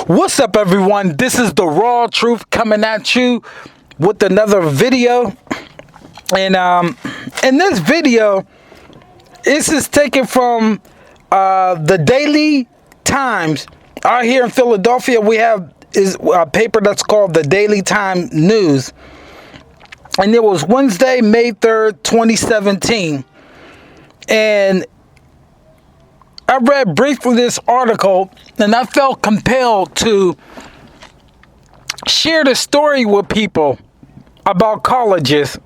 What's up, everyone? This is the Raw Truth coming at you with another video. And in this video, this is taken from the Daily Times. Out here in Philadelphia, we have a paper that's called the Daily Times News. And it was Wednesday, May 3rd, 2017. And I read briefly this article, and I felt compelled to share the story with people about colleges.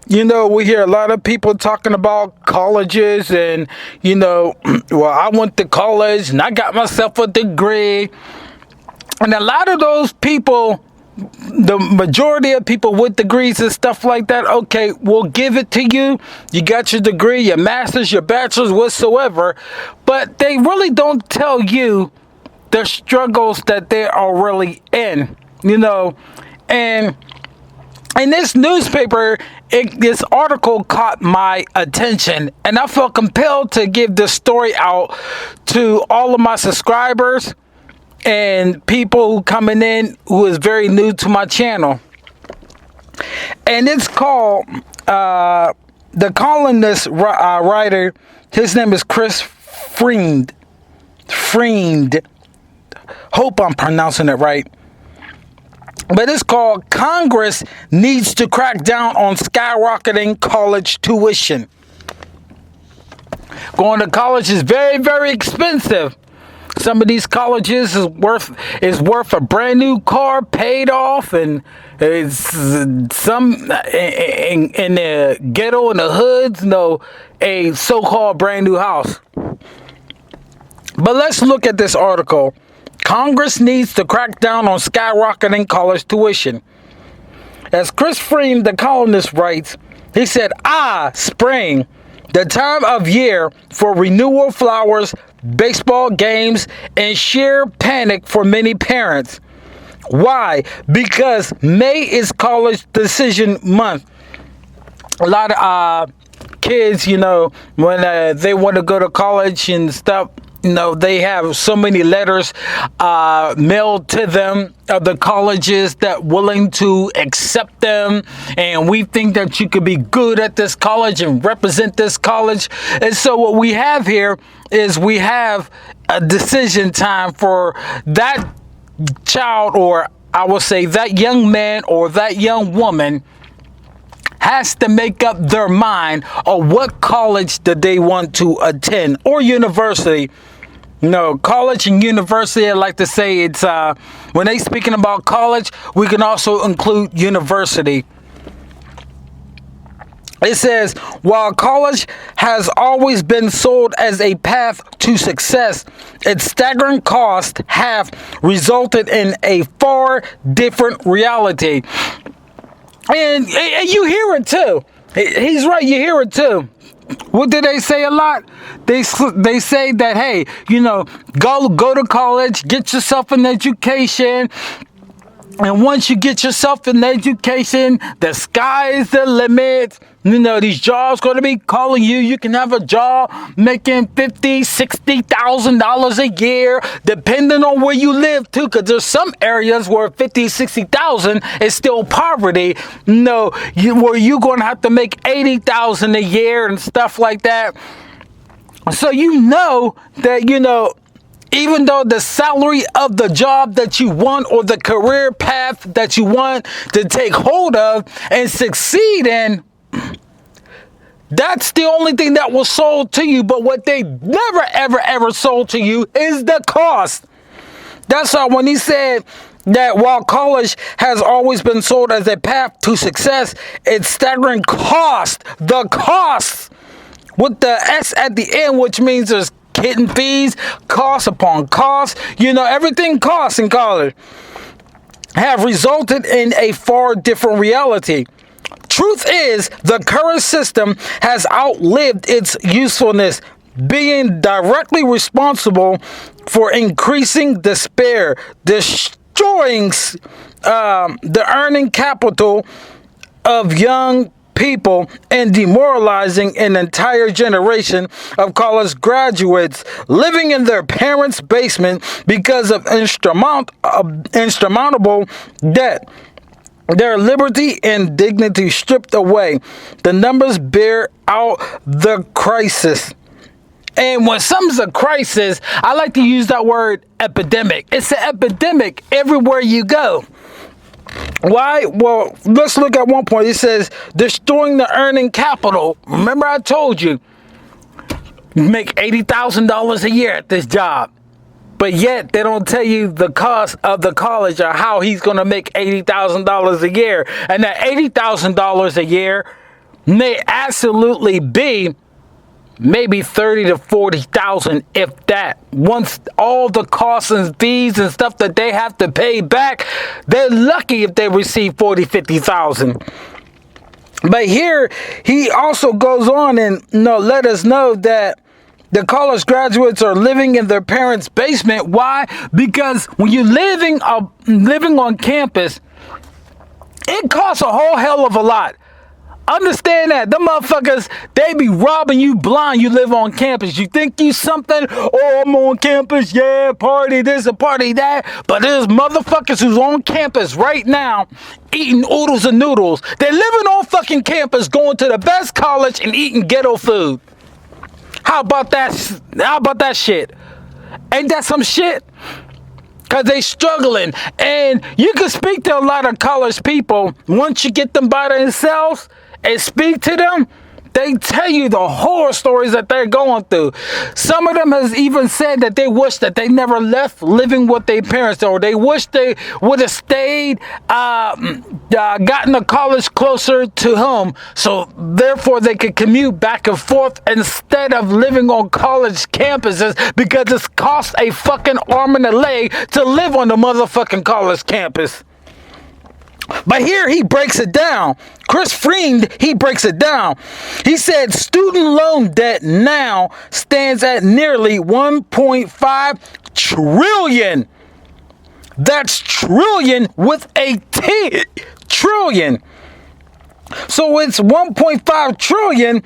You know, we hear a lot of people talking about colleges and, you know, well, I went to college and I got myself a degree. And a lot of those people, the majority of people with degrees and stuff like that, okay, we'll give it to you. You got your degree, your master's, your bachelor's, whatsoever. But they really don't tell you the struggles that they are really in, you know. And in this newspaper, this article caught my attention. And I felt compelled to give this story out to all of my subscribers and people who coming in who is very new to my channel. And it's called the columnist writer, his name is Chris Freund. Hope I'm pronouncing it right. But it's called Congress Needs to Crack Down on Skyrocketing College Tuition. Going to college is very, very expensive. Some of these colleges is worth a brand new car paid off, and it's some in the ghetto in the hoods, a so-called brand new house. But let's look at this article. Congress needs to crack down on skyrocketing college tuition. As Chris Freund, the columnist, writes, he said, spring, the time of year for renewal flowers, baseball games, and sheer panic for many parents. Why? Because May is college decision month. A lot of kids, you know, when they want to go to college and stuff, you know, they have so many letters mailed to them of the colleges that willing to accept them. And we think that you could be good at this college and represent this college. And so what we have here is we have a decision time for that child, or I will say that young man or that young woman has to make up their mind on what college that they want to attend, or university. No, college and university, I like to say it's, when they speaking about college, we can also include university. It says, while college has always been sold as a path to success, its staggering costs have resulted in a far different reality. And you hear it too. He's right, you hear it too. What do they say a lot? They say that, hey, you know, go to college, get yourself an education. And once you get yourself an education, the sky is the limit. You know, these jobs going to be calling you. You can have a job making $50,000, $60,000 a year, depending on where you live, too. Because there's some areas where $50,000, $60,000 is still poverty. You know, where you're going to have to make $80,000 a year and stuff like that. So you know that, you know, even though the salary of the job that you want, or the career path that you want to take hold of and succeed in, that's the only thing that was sold to you. But what they never, ever, ever sold to you is the cost. That's why when he said that while college has always been sold as a path to success, its staggering cost, the costs, with the S at the end, which means there's hidden fees, cost upon cost, you know, everything costs in college, have resulted in a far different reality. Truth is, the current system has outlived its usefulness, being directly responsible for increasing despair, destroying the earning capital of young people and demoralizing an entire generation of college graduates living in their parents' basement because of insurmountable debt. Their liberty and dignity stripped away. The numbers bear out the crisis. And when something's a crisis, I like to use that word epidemic. It's an epidemic everywhere you go. Why? Well, let's look at one point. It says, destroying the earning capital. Remember I told you, make $80,000 a year at this job. But yet, they don't tell you the cost of the college or how he's going to make $80,000 a year. And that $80,000 a year may absolutely be maybe 30 to 40,000, if that. Once all the costs and fees and stuff that they have to pay back, they're lucky if they receive 40, 50,000. But here, he also goes on and let us know that the college graduates are living in their parents' basement. Why? Because when you're living on campus, it costs a whole hell of a lot. Understand that. Them motherfuckers, they be robbing you blind. You live on campus. You think you something? Oh, I'm on campus. Yeah, party this and party that. But there's motherfuckers who's on campus right now eating oodles and noodles. They're living on fucking campus, going to the best college and eating ghetto food. How about that? How about that shit? Ain't that some shit? Because they struggling. And you can speak to a lot of college people. Once you get them by themselves and speak to them, they tell you the horror stories that they're going through. Some of them has even said that they wish that they never left living with their parents, or they wish they would have stayed, gotten to college closer to home, so therefore they could commute back and forth instead of living on college campuses, because it's cost a fucking arm and a leg to live on the motherfucking college campus. But here he breaks it down. Chris Freend, he breaks it down. He said student loan debt now stands at nearly 1.5 trillion. That's trillion with a T. Trillion. So it's 1.5 trillion.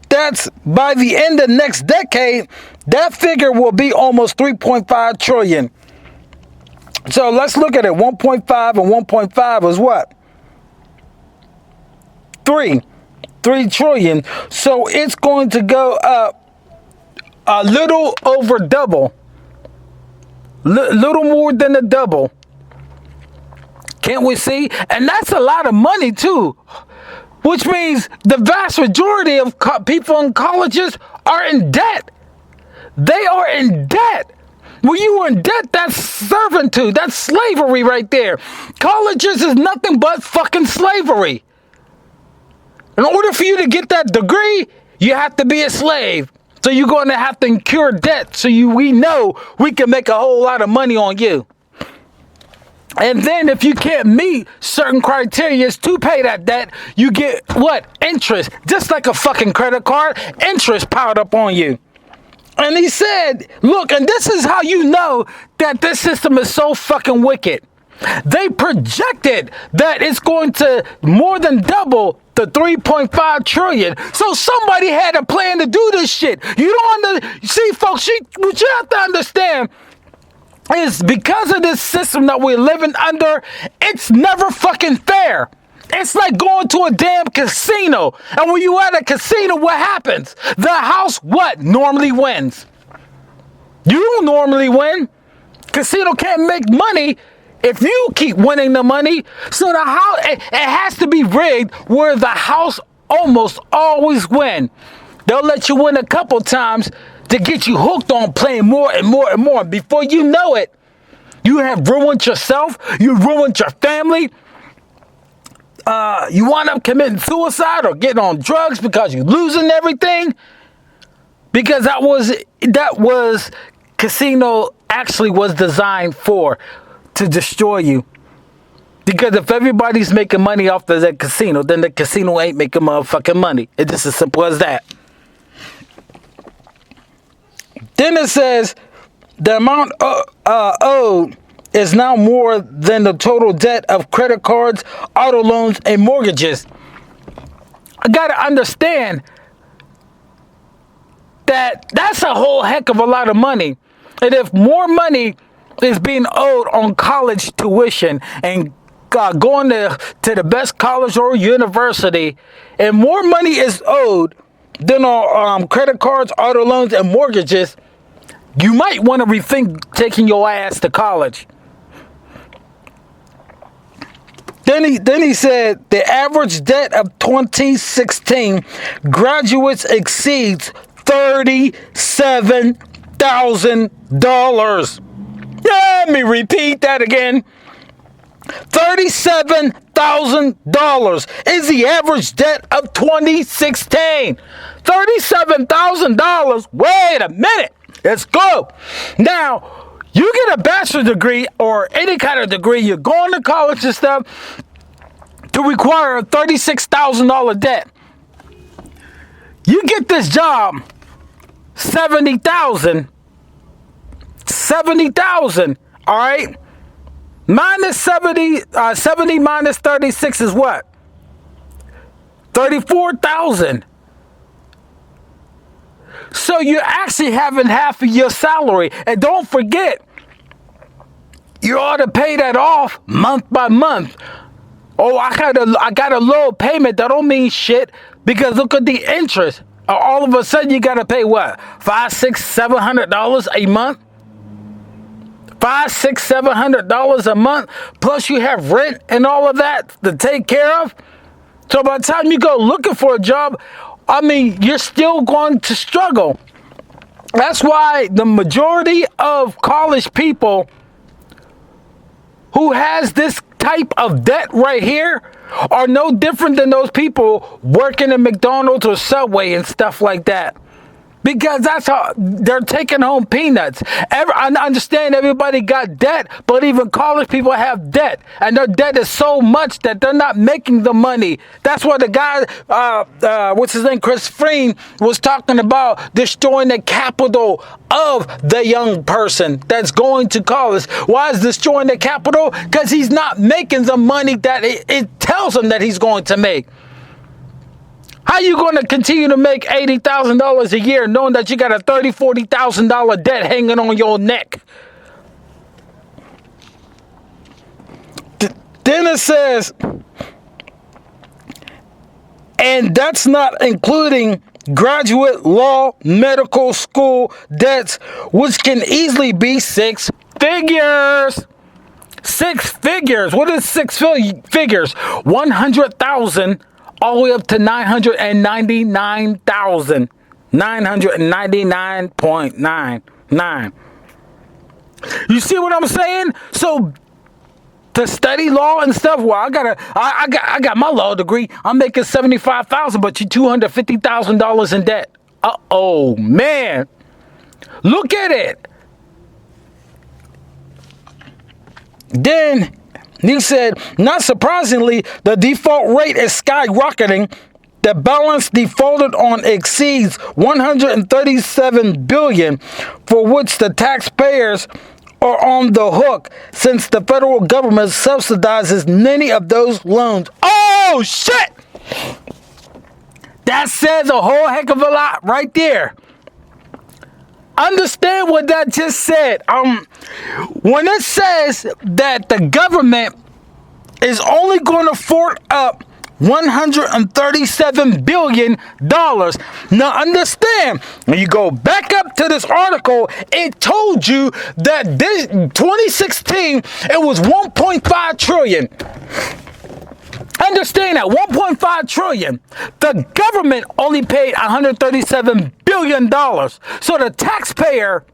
That's by the end of next decade, that figure will be almost 3.5 trillion. So let's look at it. 1.5 and 1.5 is what? 3 trillion. So it's going to go up a little over double. Little more than a double. Can't we see? And that's a lot of money too. Which means the vast majority of people in colleges are in debt. They are in debt. When you are in debt, that's servitude. That's slavery right there. Colleges is nothing but fucking slavery. In order for you to get that degree, you have to be a slave. So you're going to have to incur debt so we know we can make a whole lot of money on you. And then if you can't meet certain criteria to pay that debt, you get what? Interest. Just like a fucking credit card, interest piled up on you. And he said, look, and this is how you know that this system is so fucking wicked. They projected that it's going to more than double the 3.5 trillion. So somebody had a plan to do this shit. You don't see, folks, what you have to understand is because of this system that we're living under, it's never fucking fair. It's like going to a damn casino. And when you at a casino, what happens? The house, what? Normally wins. You don't normally win. Casino can't make money if you keep winning the money. So the house, it has to be rigged where the house almost always win. They'll let you win a couple times to get you hooked on playing more and more and more. Before you know it, you have ruined yourself. You ruined your family. You wind up committing suicide or getting on drugs because you're losing everything. Because that was casino actually was designed for, to destroy you. Because if everybody's making money off of that casino, then the casino ain't making motherfucking money. It's just as simple as that. Then it says the amount owed is now more than the total debt of credit cards, auto loans, and mortgages. I got to understand that that's a whole heck of a lot of money. And if more money is being owed on college tuition and going to the best college or university, and more money is owed than on credit cards, auto loans, and mortgages, you might want to rethink taking your ass to college. Then he said the average debt of 2016 graduates exceeds $37,000. Let me repeat that again. $37,000 is the average debt of 2016. $37,000. Wait a minute. Let's go. Now, you get a bachelor's degree or any kind of degree, you're going to college and stuff to require a $36,000 debt. You get this job, $70,000. $70,000, all right? Minus 70 minus 36 is what? 34,000. So you're actually having half of your salary. And don't forget, you ought to pay that off month by month. Oh, I got a low payment. That don't mean shit, because look at the interest. All of a sudden you got to pay what? $500, $600, $700 a month? $500, $600, $700 a month, plus you have rent and all of that to take care of. So by the time you go looking for a job, I mean, you're still going to struggle. That's why the majority of college people who has this type of debt right here are no different than those people working at McDonald's or Subway and stuff like that. Because that's how they're taking home peanuts. I understand everybody got debt, but even college people have debt. And their debt is so much that they're not making the money. That's why the guy, what's his name, Chris Freen, was talking about destroying the capital of the young person that's going to college. Why is destroying the capital? Because he's not making the money that it tells him that he's going to make. How you going to continue to make $80,000 a year knowing that you got a $30,000, $40,000 debt hanging on your neck? Then it says, and that's not including graduate law, medical school debts, which can easily be six figures. Six figures. What is six figures? 100,000 all the way up to 999,000. 999.99. You see what I'm saying? So to study law and stuff, well, I got my law degree. I'm making $75,000, but you $250,000 in debt. Oh man, look at it. Then he said, not surprisingly, the default rate is skyrocketing. The balance defaulted on exceeds $137 billion, for which the taxpayers are on the hook since the federal government subsidizes many of those loans. Oh, shit! That says a whole heck of a lot right there. Understand what that just said. When it says that the government is only going to fork up $137 billion. Now understand, when you go back up to this article, it told you that this 2016, it was 1.5 trillion. Understand that, 1.5 trillion. The government only paid $137 billion. So the taxpayer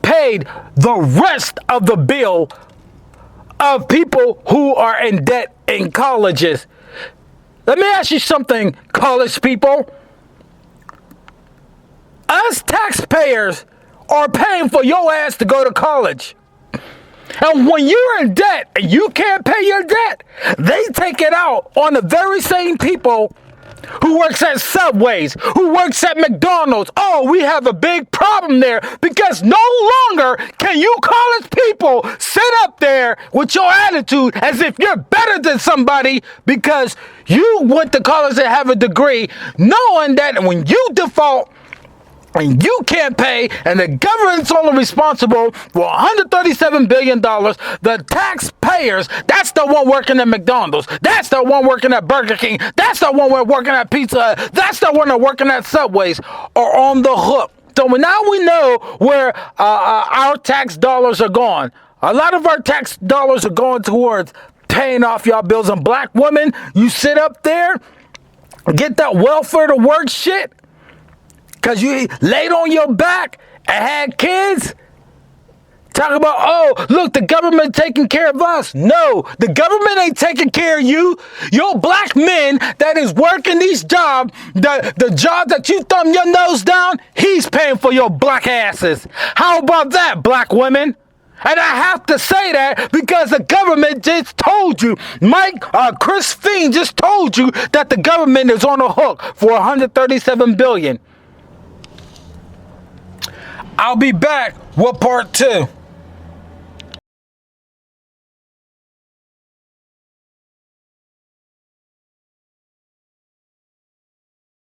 paid the rest of the bill of people who are in debt in colleges. Let me ask you something, college people. Us taxpayers are paying for your ass to go to college. And when you're in debt and you can't pay your debt, they take it out on the very same people who works at Subways, who works at McDonald's. Oh, we have a big problem there because no longer can you college people sit up there with your attitude as if you're better than somebody because you went to college and have a degree, knowing that when you default, and you can't pay, and the government's only responsible for $137 billion. The taxpayers, that's the one working at McDonald's. That's the one working at Burger King. That's the one working at Pizza Hut. That's the one working at Subways are on the hook. So now we know where our tax dollars are going. A lot of our tax dollars are going towards paying off y'all bills. And black women, you sit up there, get that welfare to work shit, because you laid on your back and had kids? Talk about, oh, look, the government taking care of us. No, the government ain't taking care of you. Your black men that is working these jobs, the job that you thumb your nose down, he's paying for your black asses. How about that, black women? And I have to say that because the government just told you, Chris Fiend just told you that the government is on the hook for $137 billion. I'll be back with part 2.